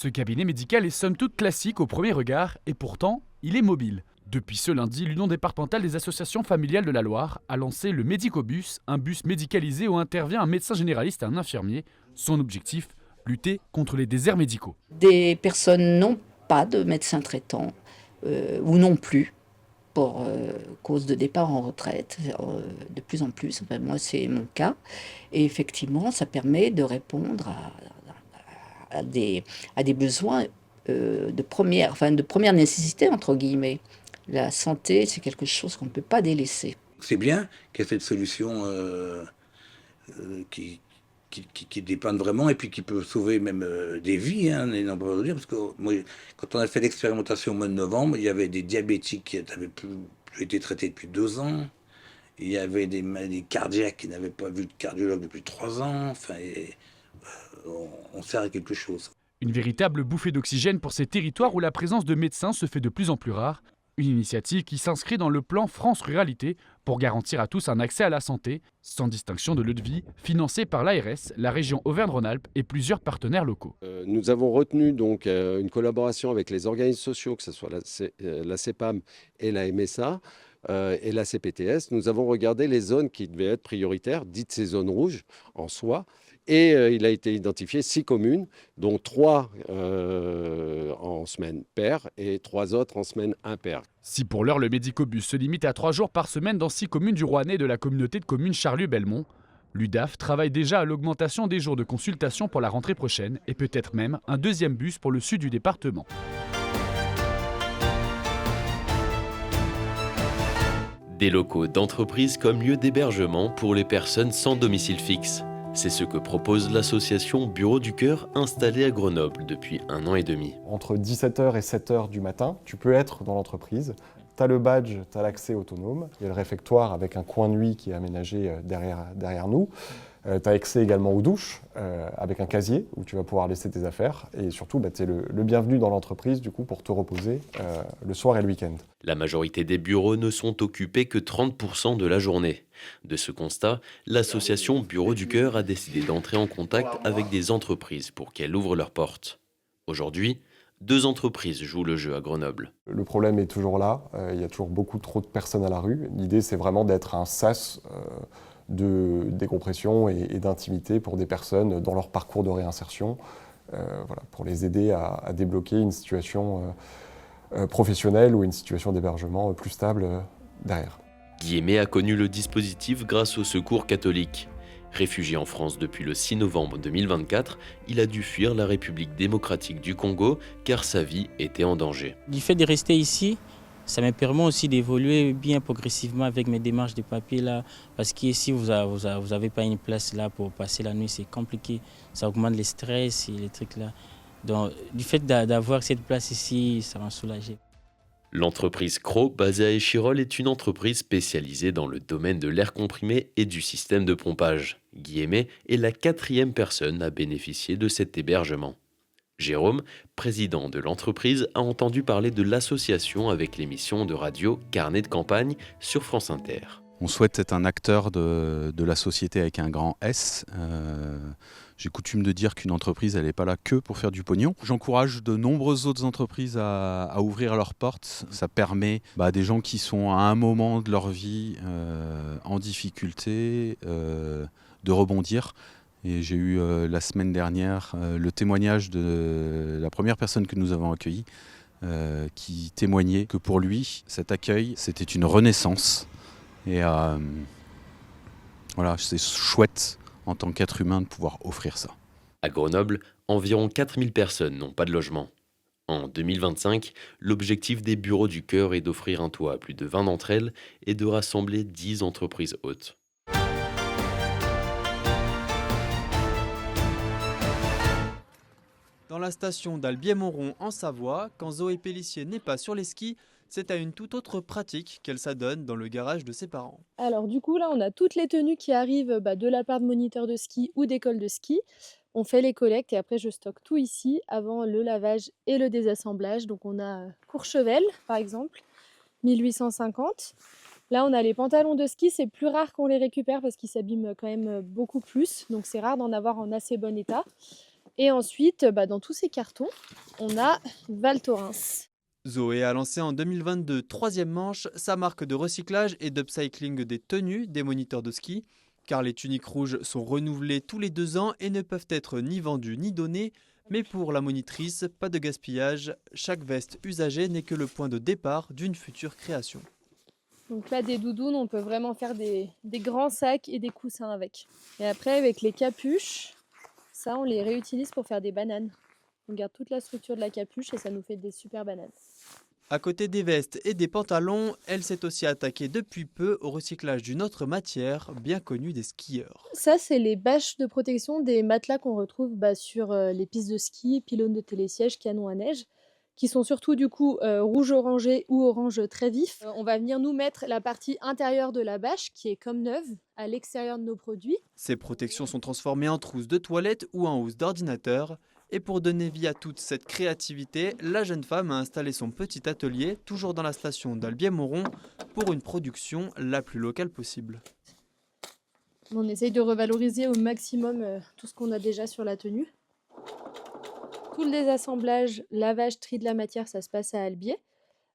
Ce cabinet médical est somme toute classique au premier regard et pourtant, il est mobile. Depuis ce lundi, l'Union départementale des associations familiales de la Loire a lancé le Médicobus, un bus médicalisé où intervient un médecin généraliste et un infirmier. Son objectif, lutter contre les déserts médicaux. Des personnes n'ont pas de médecin traitant ou non plus pour cause de départ en retraite, de plus en plus. Enfin, moi, c'est mon cas. Et effectivement, ça permet de répondre à des besoins de première nécessité, entre guillemets. La santé, c'est quelque chose qu'on ne peut pas délaisser. C'est bien qu'il y ait cette solution qui dépanne vraiment et puis qui peut sauver même des vies, hein, on peut le dire, parce que moi, quand on a fait l'expérimentation au mois de novembre, il y avait des diabétiques qui n'avaient plus été traités depuis 2 ans, il y avait des maladies cardiaques qui n'avaient pas vu de cardiologue depuis 3 ans, enfin, on sert à quelque chose. Une véritable bouffée d'oxygène pour ces territoires où la présence de médecins se fait de plus en plus rare. Une initiative qui s'inscrit dans le plan France Ruralité pour garantir à tous un accès à la santé, sans distinction de lieu de vie, financé par l'ARS, la région Auvergne-Rhône-Alpes et plusieurs partenaires locaux. Nous avons retenu donc une collaboration avec les organismes sociaux, que ce soit la CEPAM et la MSA et la CPTS. Nous avons regardé les zones qui devaient être prioritaires, dites ces zones rouges en soi. Et il a été identifié 6 communes, dont 3 en semaine paire et 3 autres en semaine impaire. Si pour l'heure le Médicobus se limite à 3 jours par semaine dans 6 communes du Rouennais et de la communauté de communes Charlieu-Belmont, l'UDAF travaille déjà à l'augmentation des jours de consultation pour la rentrée prochaine et peut-être même un deuxième bus pour le sud du département. Des locaux d'entreprise comme lieu d'hébergement pour les personnes sans domicile fixe. C'est ce que propose l'association Bureau du Cœur installée à Grenoble depuis 1 an et demi. Entre 17h et 7h du matin, tu peux être dans l'entreprise. Tu as le badge, tu as l'accès autonome. Il y a le réfectoire avec un coin nuit qui est aménagé derrière nous. Tu as accès également aux douches avec un casier où tu vas pouvoir laisser tes affaires. Et surtout, tu es le bienvenu dans l'entreprise du coup, pour te reposer le soir et le week-end. La majorité des bureaux ne sont occupés que 30% de la journée. De ce constat, l'association Bureau du Cœur a décidé d'entrer en contact avec des entreprises pour qu'elles ouvrent leurs portes. Aujourd'hui, 2 entreprises jouent le jeu à Grenoble. Le problème est toujours là. Il y a toujours beaucoup trop de personnes à la rue. L'idée, c'est vraiment d'être un sas de décompression et d'intimité pour des personnes dans leur parcours de réinsertion, pour les aider à débloquer une situation professionnelle ou une situation d'hébergement plus stable derrière. Guillemé a connu le dispositif grâce au Secours catholique. Réfugié en France depuis le 6 novembre 2024, il a dû fuir la République démocratique du Congo car sa vie était en danger. Du fait de rester ici, ça me permet aussi d'évoluer bien progressivement avec mes démarches de papier là, parce qu'ici vous avez pas une place là pour passer la nuit, c'est compliqué, ça augmente le stress et les trucs là. Donc du fait d'avoir cette place ici, ça m'a soulagé. L'entreprise Cro, basée à Échirolles, est une entreprise spécialisée dans le domaine de l'air comprimé et du système de pompage. Guillemé est la 4e personne à bénéficier de cet hébergement. Jérôme, président de l'entreprise, a entendu parler de l'association avec l'émission de radio Carnet de campagne sur France Inter. On souhaite être un acteur de la société avec un grand S. J'ai coutume de dire qu'une entreprise, elle n'est pas là que pour faire du pognon. J'encourage de nombreuses autres entreprises à ouvrir leurs portes. Ça permet à des gens qui sont à un moment de leur vie en difficulté de rebondir. Et j'ai eu la semaine dernière le témoignage de la première personne que nous avons accueillie qui témoignait que pour lui, cet accueil, c'était une renaissance. Et voilà, c'est chouette en tant qu'être humain de pouvoir offrir ça. À Grenoble, environ 4000 personnes n'ont pas de logement. En 2025, l'objectif des Bureaux du Cœur est d'offrir un toit à plus de 20 d'entre elles et de rassembler 10 entreprises hôtes. Dans la station d'Albier-Montrond en Savoie, quand Zoé Pellissier n'est pas sur les skis, c'est à une toute autre pratique qu'elle s'adonne dans le garage de ses parents. Alors du coup là on a toutes les tenues qui arrivent de la part de moniteurs de ski ou d'écoles de ski. On fait les collectes et après je stocke tout ici avant le lavage et le désassemblage. Donc on a Courchevel par exemple, 1850. Là on a les pantalons de ski, c'est plus rare qu'on les récupère parce qu'ils s'abîment quand même beaucoup plus. Donc c'est rare d'en avoir en assez bon état. Et ensuite, dans tous ces cartons, on a Val Thorens. Zoé a lancé en 2022, troisième manche, sa marque de recyclage et d'upcycling des tenues des moniteurs de ski, car les tuniques rouges sont renouvelées tous les 2 ans et ne peuvent être ni vendues ni données. Mais pour la monitrice, pas de gaspillage, chaque veste usagée n'est que le point de départ d'une future création. Donc là, des doudounes, on peut vraiment faire des grands sacs et des coussins avec. Et après, avec les capuches, ça, on les réutilise pour faire des bananes. On garde toute la structure de la capuche et ça nous fait des super bananes. À côté des vestes et des pantalons, elle s'est aussi attaquée depuis peu au recyclage d'une autre matière bien connue des skieurs. Ça, c'est les bâches de protection des matelas qu'on retrouve sur les pistes de ski, pylônes de télésiège, canons à neige, qui sont surtout du coup rouge orangé ou orange très vif. On va venir nous mettre la partie intérieure de la bâche, qui est comme neuve, à l'extérieur de nos produits. Ces protections sont transformées en trousses de toilette ou en housse d'ordinateur. Et pour donner vie à toute cette créativité, la jeune femme a installé son petit atelier, toujours dans la station d'Albier-Moron, pour une production la plus locale possible. On essaye de revaloriser au maximum tout ce qu'on a déjà sur la tenue. Tout le désassemblage, lavage, tri de la matière, ça se passe à Albier.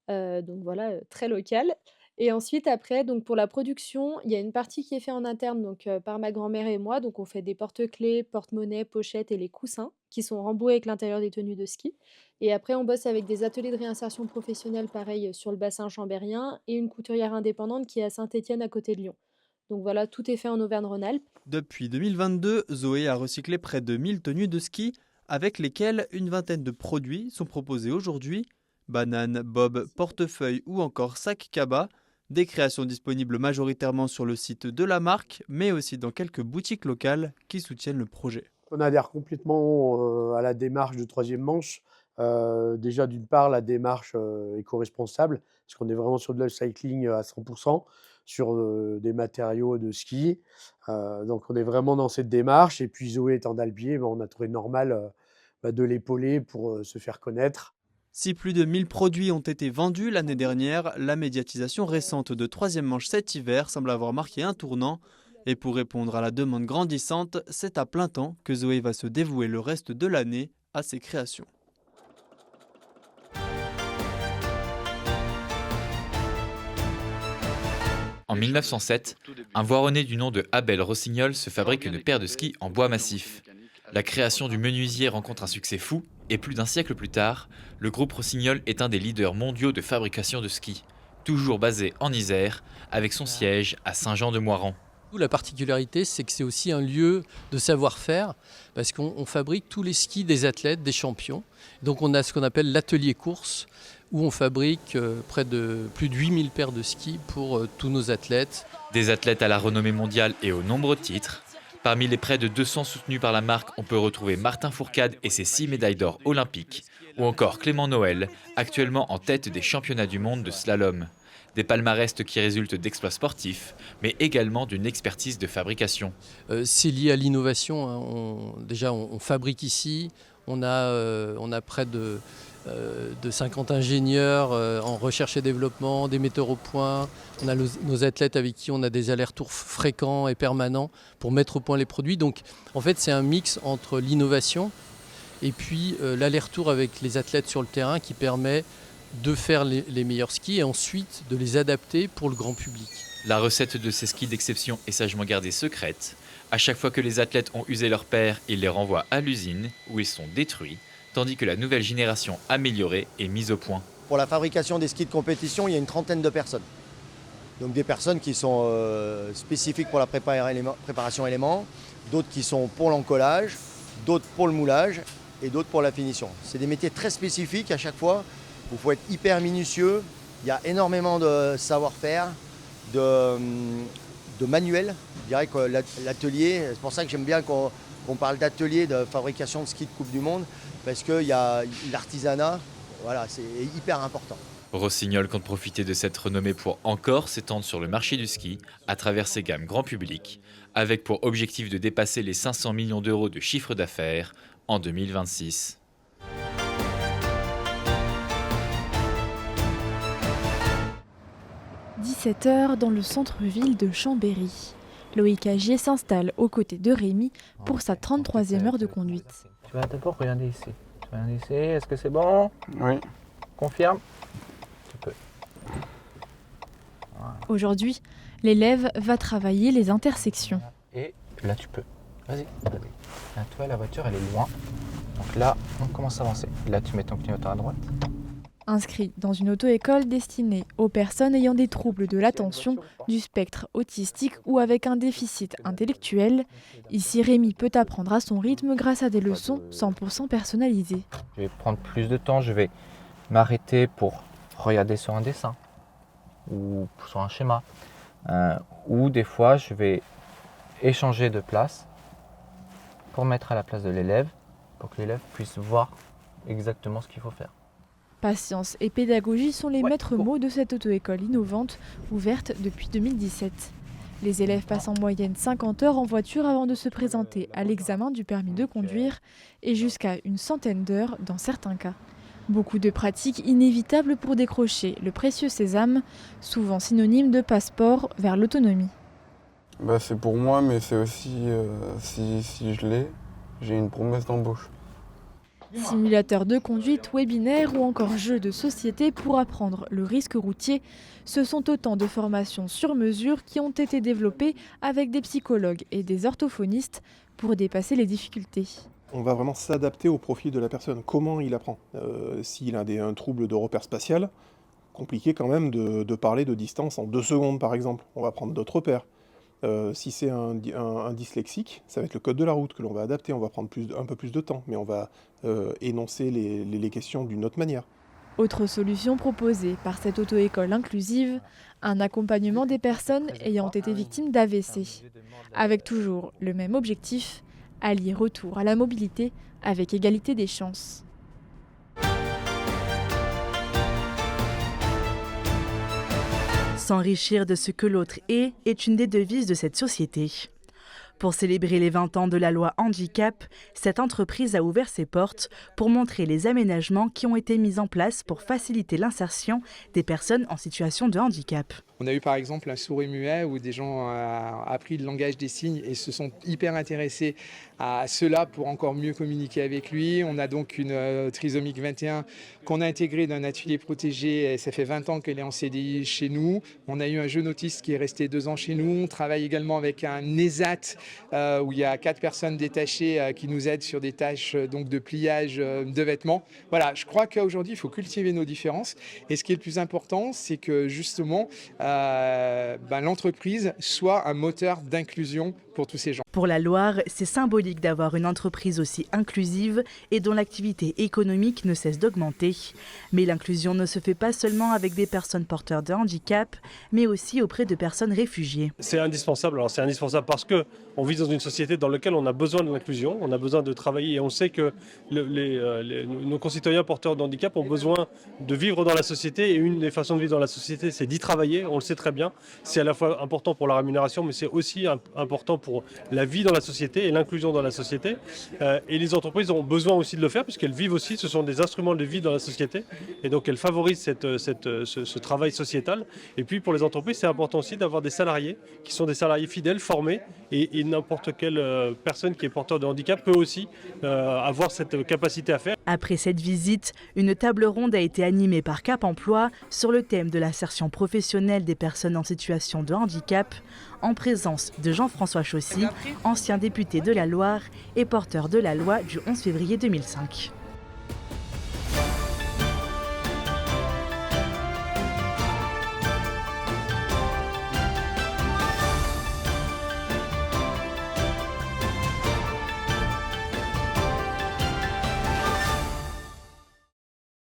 Donc voilà, très local. Et ensuite, après, donc pour la production, il y a une partie qui est faite en interne donc, par ma grand-mère et moi. Donc on fait des porte-clés, porte-monnaie, pochettes et les coussins qui sont rembourrés avec l'intérieur des tenues de ski. Et après, on bosse avec des ateliers de réinsertion professionnelle, pareil, sur le bassin chambérien et une couturière indépendante qui est à Saint-Étienne à côté de Lyon. Donc voilà, tout est fait en Auvergne-Rhône-Alpes. Depuis 2022, Zoé a recyclé près de 1000 tenues de ski, avec lesquelles une vingtaine de produits sont proposés aujourd'hui. Bananes, bobs, portefeuilles ou encore sacs cabas. Des créations disponibles majoritairement sur le site de la marque, mais aussi dans quelques boutiques locales qui soutiennent le projet. On adhère complètement à la démarche de troisième manche. Déjà, d'une part, la démarche éco-responsable, parce qu'on est vraiment sur de l'upcycling à 100%, sur des matériaux de ski. Donc, on est vraiment dans cette démarche. Et puis, Zoé étant d'Albier, on a trouvé normal de l'épauler pour se faire connaître. Si plus de 1000 produits ont été vendus l'année dernière, la médiatisation récente de troisième manche cet hiver semble avoir marqué un tournant. Et pour répondre à la demande grandissante, c'est à plein temps que Zoé va se dévouer le reste de l'année à ses créations. En 1907, un Voironnais du nom de Abel Rossignol se fabrique une paire de skis en bois massif. La création du menuisier rencontre un succès fou et plus d'un siècle plus tard, le groupe Rossignol est un des leaders mondiaux de fabrication de skis, toujours basé en Isère, avec son siège à Saint-Jean-de-Moiran. La particularité, c'est que c'est aussi un lieu de savoir-faire, parce qu'on fabrique tous les skis des athlètes, des champions. Donc on a ce qu'on appelle l'atelier course, où on fabrique plus de 8000 paires de skis pour tous nos athlètes. Des athlètes à la renommée mondiale et aux nombreux titres. Parmi les près de 200 soutenus par la marque, on peut retrouver Martin Fourcade et ses 6 médailles d'or olympiques, ou encore Clément Noël, actuellement en tête des championnats du monde de slalom. Des palmarès qui résultent d'exploits sportifs, mais également d'une expertise de fabrication. C'est lié à l'innovation. Hein. On fabrique ici, on a près de 50 ingénieurs en recherche et développement, des metteurs au point. On a nos athlètes avec qui on a des allers-retours fréquents et permanents pour mettre au point les produits. Donc en fait, c'est un mix entre l'innovation et puis l'aller-retour avec les athlètes sur le terrain qui permet de faire les meilleurs skis et ensuite de les adapter pour le grand public. La recette de ces skis d'exception est sagement gardée secrète. À chaque fois que les athlètes ont usé leur paire, ils les renvoient à l'usine où ils sont détruits, tandis que la nouvelle génération améliorée est mise au point. Pour la fabrication des skis de compétition, il y a une trentaine de personnes. Donc des personnes qui sont spécifiques pour la préparation éléments, d'autres qui sont pour l'encollage, d'autres pour le moulage et d'autres pour la finition. C'est des métiers très spécifiques à chaque fois. Il faut être hyper minutieux, il y a énormément de savoir-faire, de manuel. Je dirais que l'atelier, c'est pour ça que j'aime bien qu'on parle d'atelier de fabrication de skis de Coupe du Monde, parce qu'il y a l'artisanat, voilà, c'est hyper important. Rossignol compte profiter de cette renommée pour encore s'étendre sur le marché du ski à travers ses gammes grand public, avec pour objectif de dépasser les 500 millions d'euros de chiffre d'affaires en 2026. 17h dans le centre-ville de Chambéry. Loïc Agier s'installe aux côtés de Rémi pour sa 33e heure de conduite. Tu vas d'abord regarder ici. Est-ce que c'est bon? Oui. Confirme? Tu peux. Voilà. Aujourd'hui, l'élève va travailler les intersections. Et là tu peux. Vas-y. Là, toi, la voiture elle est loin. Donc là, on commence à avancer. Là tu mets ton clignotant à droite. Inscrit dans une auto-école destinée aux personnes ayant des troubles de l'attention, du spectre autistique ou avec un déficit intellectuel, ici Rémi peut apprendre à son rythme grâce à des leçons 100% personnalisées. Je vais prendre plus de temps, je vais m'arrêter pour regarder sur un dessin ou sur un schéma. Ou des fois, je vais échanger de place pour mettre à la place de l'élève, pour que l'élève puisse voir exactement ce qu'il faut faire. Patience et pédagogie sont les maîtres mots de cette auto-école innovante ouverte depuis 2017. Les élèves passent en moyenne 50 heures en voiture avant de se présenter à l'examen du permis de conduire et jusqu'à une centaine d'heures dans certains cas. Beaucoup de pratiques inévitables pour décrocher le précieux sésame, souvent synonyme de passeport vers l'autonomie. C'est pour moi, mais c'est aussi, si je l'ai, j'ai une promesse d'embauche. Simulateur de conduite, webinaire ou encore jeux de société pour apprendre le risque routier, ce sont autant de formations sur mesure qui ont été développées avec des psychologues et des orthophonistes pour dépasser les difficultés. On va vraiment s'adapter au profil de la personne, comment il apprend. S'il a un trouble de repère spatial, compliqué quand même de parler de distance en 2 secondes par exemple, on va prendre d'autres repères. Si c'est un dyslexique, ça va être le code de la route que l'on va adapter, on va prendre un peu plus de temps, mais on va énoncer les questions d'une autre manière. Autre solution proposée par cette auto-école inclusive, un accompagnement des personnes ayant été victimes d'AVC, avec toujours le même objectif, allier retour à la mobilité avec égalité des chances. S'enrichir de ce que l'autre est une des devises de cette société. Pour célébrer les 20 ans de la loi handicap, cette entreprise a ouvert ses portes pour montrer les aménagements qui ont été mis en place pour faciliter l'insertion des personnes en situation de handicap. On a eu par exemple un sourd-muet où des gens ont appris le langage des signes et se sont hyper intéressés à cela pour encore mieux communiquer avec lui. On a donc une trisomique 21 qu'on a intégrée d'un atelier protégé et ça fait 20 ans qu'elle est en CDI chez nous. On a eu un jeune autiste qui est resté 2 ans chez nous. On travaille également avec un ESAT où il y a 4 personnes détachées qui nous aident sur des tâches donc de pliage de vêtements. Voilà, je crois qu'aujourd'hui il faut cultiver nos différences et ce qui est le plus important c'est que justement l'entreprise soit un moteur d'inclusion pour tous ces gens. Pour la Loire, c'est symbolique d'avoir une entreprise aussi inclusive et dont l'activité économique ne cesse d'augmenter. Mais l'inclusion ne se fait pas seulement avec des personnes porteurs de handicap, mais aussi auprès de personnes réfugiées. C'est indispensable. Alors c'est indispensable parce qu'on vit dans une société dans laquelle on a besoin de l'inclusion, on a besoin de travailler et on sait que nos concitoyens porteurs de handicap ont besoin de vivre dans la société et une des façons de vivre dans la société, c'est d'y travailler, on le sait très bien. C'est à la fois important pour la rémunération, mais c'est aussi important pour la vie dans la société et l'inclusion dans la société. Et les entreprises ont besoin aussi de le faire puisqu'elles vivent aussi, ce sont des instruments de vie dans la société et donc elles favorisent ce travail sociétal. Et puis pour les entreprises, c'est important aussi d'avoir des salariés qui sont des salariés fidèles, formés et n'importe quelle personne qui est porteur de handicap peut aussi avoir cette capacité à faire. Après cette visite, une table ronde a été animée par Cap Emploi sur le thème de l'insertion professionnelle des personnes en situation de handicap, en présence de Jean-François Chaussy, ancien député de la Loire et porteur de la loi du 11 février 2005.